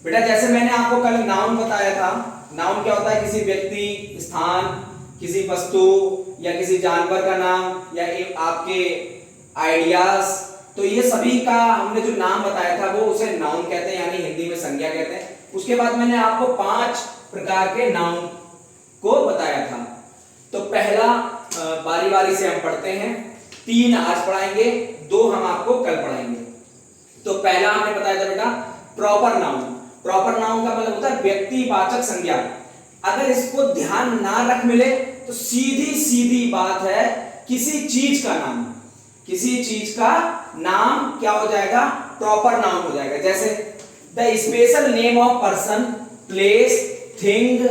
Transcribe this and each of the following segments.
बेटा जैसे मैंने आपको कल नाउन बताया था, नाउन क्या होता है? किसी व्यक्ति, स्थान, किसी वस्तु या किसी जानवर का नाम या आपके आइडियाज, तो ये सभी का हमने जो नाम बताया था वो उसे नाउन कहते हैं, यानी हिंदी में संज्ञा कहते हैं। उसके बाद मैंने आपको 5 प्रकार के नाउन को बताया था। तो पहला बारी बारी से हम पढ़ते हैं, 3 आज पढ़ाएंगे, 2 हम आपको कल पढ़ाएंगे। तो पहला हमने बताया था बेटा प्रॉपर नाउन। प्रॉपर नाउन का मतलब होता है व्यक्तिवाचक संज्ञा। अगर इसको ध्यान ना रख मिले तो सीधी सीधी बात है, किसी चीज का नाम, किसी चीज का नाम क्या हो जाएगा? प्रॉपर नाउन हो जाएगा। जैसे the special name of person, place, thing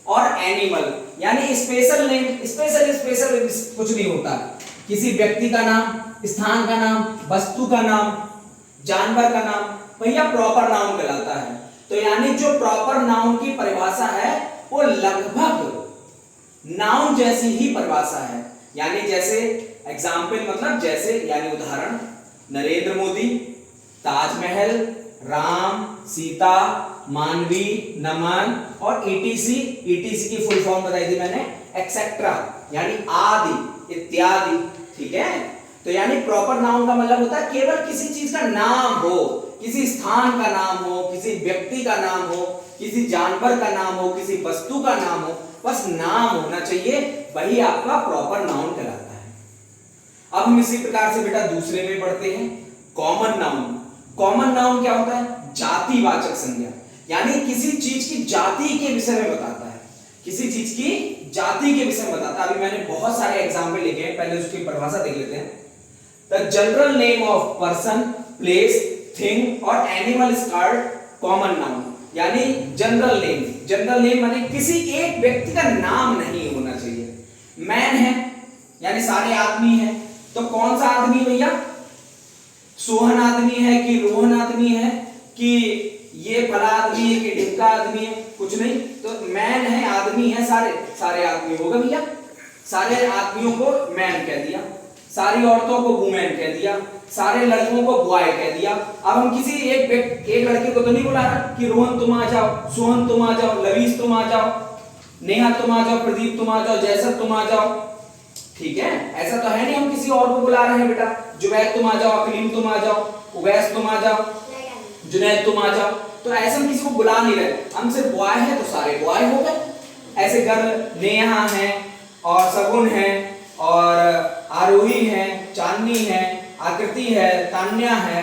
और एनिमल, यानी स्पेशल नेम, स्पेशल कुछ नहीं होता। किसी व्यक्ति का नाम, स्थान का नाम, वस्तु का नाम, जानवर का नाम, भैया प्रॉपर नाउन कहलाता है। तो यानी जो प्रॉपर नाउन की परिभाषा है वो लगभग नाउन जैसी ही परिभाषा है। यानी जैसे एग्जाम्पल मतलब जैसे, यानी उदाहरण, नरेंद्र मोदी, ताजमहल, राम, सीता, मानवी, नमन और ईटीसी। ईटीसी की फुल फॉर्म बताई थी मैंने, एक्सेट्रा, यानी आदि, इत्यादि। ठीक है, तो यानी प्रॉपर नाउन का मतलब होता है केवल किसी चीज का नाम हो, किसी स्थान का नाम हो, किसी व्यक्ति का नाम हो, किसी जानवर का नाम हो, किसी वस्तु का नाम हो, बस नाम होना चाहिए, वही आपका प्रॉपर नाउन कहलाता है। अब हम इसी प्रकार से बेटा दूसरे में पढ़ते हैं, कॉमन नाउन। कॉमन नाउन क्या होता है? जातिवाचक संज्ञा, यानी किसी चीज की जाति के विषय में बताता है, किसी चीज की जाति के विषय में बताता है। अभी मैंने बहुत सारे एग्जाम्पल लिखे हैं, पहले उसकी परिभाषा देख लेते हैं। The general name of person, place, thing और animal is called common noun. यानी जनरल नेम, जनरल नेम माने किसी एक व्यक्ति का नाम नहीं होना चाहिए। मैन है यानी सारे आदमी हैं, तो कौन सा आदमी भैया? सोहन आदमी है कि रोहन आदमी है कि ये फला आदमी है कि ढिमका आदमी है? कुछ नहीं। तो मैन है, आदमी है, सारे सारे आदमी होगा भैया। सारे आदमियों को मैन कह दिया, सारी औरतों को वुमेन कह दिया, सारे लड़कों को बॉय कह दिया। अब हम किसी एक लड़के को तो नहीं बुला रहा कि रोहन तुम आ जाओ, सोहन तुम आ जाओ, लवीस तुम आ जाओ, नेहा तुम आ जाओ, प्रदीप तुम आ जाओ, जैसर तुम आ जाओ। ठीक है, ऐसा तो है नहीं हम किसी और को बुला रहे हैं बेटा। जुबैद तुम आ जाओ, अकलीम तुम आ जाओ, उवैस तुम आ जाओ, जुनैद तुम आ जाओ। तो ऐसे हम किसी को बुला नहीं रहे, हम सिर्फ बॉय है तो सारे बॉय हो गए। ऐसे गर्ल नेहा है और सगुन है और आरोही है, चांदनी है, आकृति है, तान्या है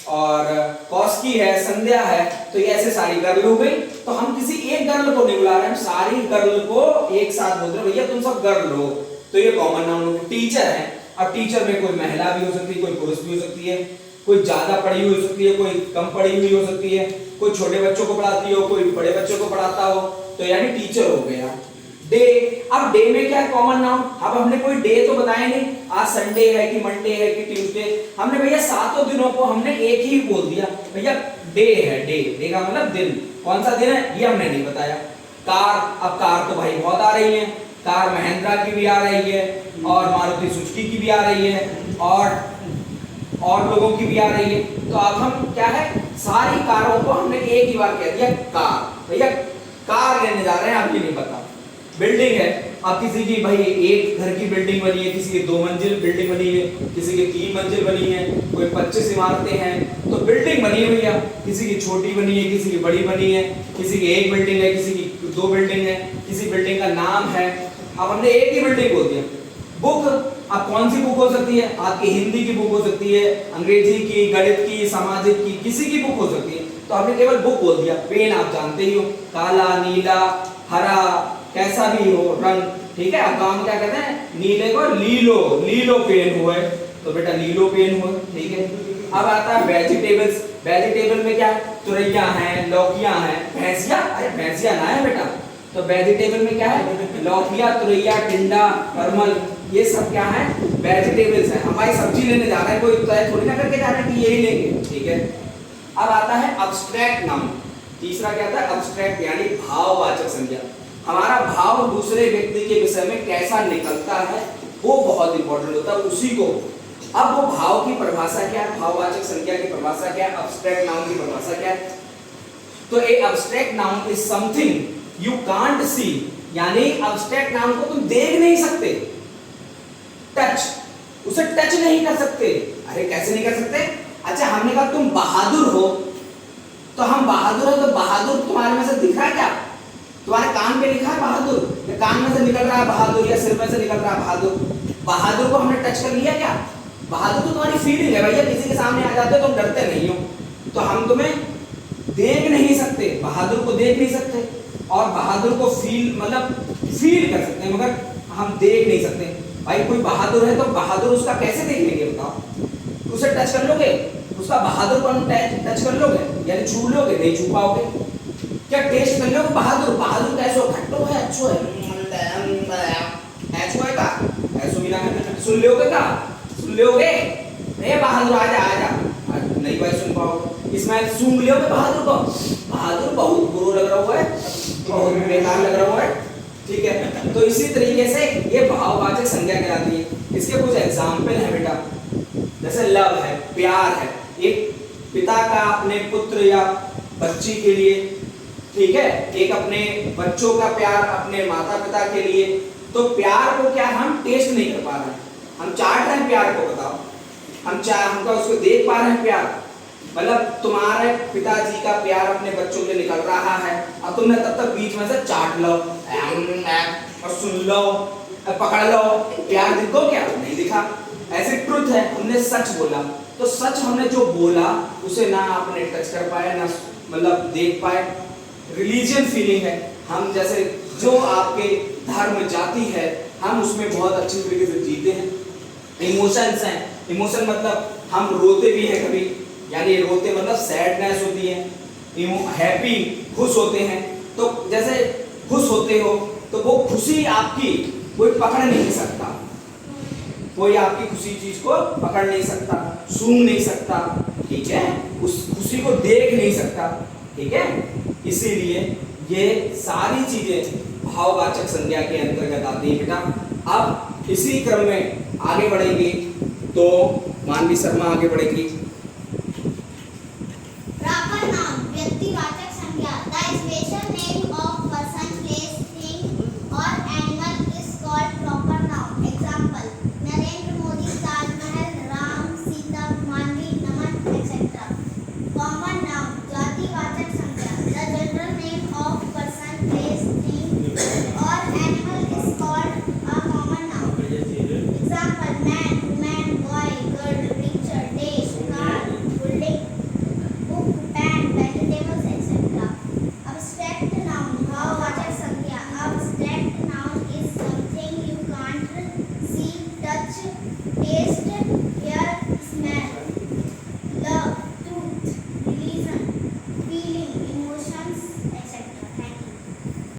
और कौशकी है, संध्या है। तो ये ऐसे सारी गर्ल हो गई। तो हम किसी एक गर्ल को नहीं बुला रहे, हम सारी गर्ल को एक साथ बोल रहे हैं भैया तुम सब गर्ल हो। तो ये कॉमन नाउन हो गया। टीचर है, अब टीचर में कोई महिला भी हो सकती है, कोई पुरुष भी हो सकती है, कोई ज्यादा पढ़ी हुई हो सकती है, कोई कम पढ़ी हुई हो सकती है, कोई छोटे बच्चों को पढ़ाती हो, कोई बड़े बच्चों को पढ़ाता हो। तो यानी टीचर हो गया। डे, अब डे में क्या है? Common noun. अब हमने कोई डे तो बताया नहीं, आज संडे है कि मंडे है कि ट्यूसडे, हमने भैया सातों दिनों को हमने एक ही बोल दिया भैया डे है। डे, डे का मतलब दिन। कौन सा दिन है ये हमने नहीं बताया। कार, अब कार तो भाई बहुत आ रही है, कार महिंद्रा की भी आ रही है और मारुति सुजुकी की भी आ रही है और लोगों की भी आ रही है। तो अब हम क्या है, सारी कारों को हमने एक ही बार कह दिया कार। भैया कार लेने जा रहे हैं, आपको नहीं पता। बिल्डिंग है, अब किसी की भाई एक घर की बिल्डिंग बनी है, किसी की 2 मंजिल बिल्डिंग बनी है, किसी की 3 मंजिल बनी है, कोई 25 इमारतें हैं। तो बिल्डिंग बनी है भैया, किसी की छोटी बनी है, किसी की बड़ी बनी है, किसी की एक बिल्डिंग है, किसी की 2 बिल्डिंग है, किसी बिल्डिंग का नाम है। अब हमने एक ही बिल्डिंग बोल दिया। बुक, अब कौन सी बुक हो सकती है? आपकी हिंदी की बुक हो सकती है, अंग्रेजी की, गणित की, सामाजिक की, किसी की बुक हो सकती है। तो हमने केवल बुक बोल दिया। पेन आप जानते ही हो, काला, नीला, हरा, कैसा भी हो रंग। ठीक है, अब काम क्या कहते हैं? नीले को लीलो, लीलो पेन हुआ है, तो बेटा लीलो पेन हुआ। ठीक है, अब आता है वेजिटेबल्स। वेजिटेबल में क्या है? तुरैया है, लौकियां हैं, भैंसिया, अरे भैंसिया ना है बेटा। तो वेजिटेबल में क्या है? लौकिया, तुरैया, टिंडा, परमल, ये सब क्या है? वेजिटेबल्स है। हमारी सब्जी लेने जा रहे हैं, कोई तय थोड़ी ना करके जा रहे हैं कि यही लेंगे। ठीक है, अब आता है अब्स्ट्रैक्ट नाउन। तीसरा क्या आता है? अब्स्ट्रैक्ट, यानी भाववाचक संज्ञा। हमारा भाव दूसरे व्यक्ति के विषय में कैसा निकलता है वो बहुत इंपॉर्टेंट होता है, उसी को। अब वो भाव की परिभाषा क्या है? भाववाचक संज्ञा की परिभाषा क्या है? अब्स्ट्रैक्ट नाउन की परिभाषा क्या है? तो a abstract noun is something you can't see, यानी अब्स्ट्रैक्ट नाउन को तुम देख नहीं सकते, टच, उसे टच नहीं कर सकते। अरे कैसे नहीं कर सकते? अच्छा हमने कहा तुम बहादुर हो, तो हम बहादुर है, तो बहादुर तुम्हारे में से दिख रहा है क्या? तुम्हारे कान पे लिखा है बहादुर, या कान में से निकल रहा है बहादुर, या सिर में से निकल रहा है बहादुर? बहादुर को हमने टच कर लिया क्या? बहादुर तो तुम्हारी फीलिंग है भैया, किसी के सामने आ जाते हो तुम डरते नहीं हो, तो हम तुम्हें देख नहीं सकते, बहादुर को देख नहीं सकते, और बहादुर को फील मतलब फील कर सकते हैं मगर हम देख नहीं सकते। भाई कोई बहादुर है तो बहादुर उसका कैसे देख लेंगे बताओ? उसे टच कर लोगे? उसका बहादुर को टच कर लोगे, यानी छू लोगे? नहीं छू पाओगे। क्या टेस्ट कर लोगे बहादुर? बहादुर कैसे हो? खट्टो है, अच्छो है, ऐसो है का, ऐसो भी ना सुन लोगे का, सुन लोगे? ए बहादुर आजा आजा, नहीं भाई सुन पाओगे। इसमें सूंघ लोगे बहादुर को? बहादुर बहुत बुरा लग रहा है, बहुत बेकार लग रहा है, ठीक है। तो इसी तरीके से ये भाववाचक संज्ञा कहलाती है। इसके कुछ एग्जाम्पल है बेटा, जैसे लव है, प्यार है, एक पिता का अपने पुत्र या बच्ची के लिए, ठीक है, एक अपने बच्चों का प्यार अपने माता पिता के लिए। तो प्यार को क्या हम टेस्ट नहीं कर पा रहे हैं, हम चाट रहे हैं प्यार को, बताओ हमका उसको देख पा रहे हैं प्यार? मतलब तुम्हारे पिताजी का प्यार अपने बच्चों के लिए निकल रहा है, अब तुमने तब तक बीच में से चाट लो और सुन लो, पकड़ लो, प्यार दिखो क्या? नहीं दिखा। ऐसे ट्रुथ है, हमने सच बोला, तो सच हमने जो बोला उसे ना आपने टच कर पाए, ना मतलब देख पाए। रिलीजियन फीलिंग है, हम जैसे जो आपके धर्म जाति है हम उसमें बहुत अच्छी तरीके से जीते हैं। इमोशंस हैं, इमोशन मतलब हम रोते भी हैं कभी, यानी रोते मतलब सैडनेस होती है, हैप्पी खुश होते हैं। तो जैसे खुश होते हो तो वो खुशी आपकी कोई पकड़ नहीं सकता, कोई आपकी खुशी चीज को पकड़ नहीं सकता, सूंघ नहीं सकता, ठीक है, उस खुशी को देख नहीं सकता, ठीक है। इसीलिए ये सारी चीजें भाववाचक संज्ञा के अंतर्गत आती है बेटा। अब इसी क्रम में आगे बढ़ेंगे तो मानवी शर्मा आगे बढ़ेगी।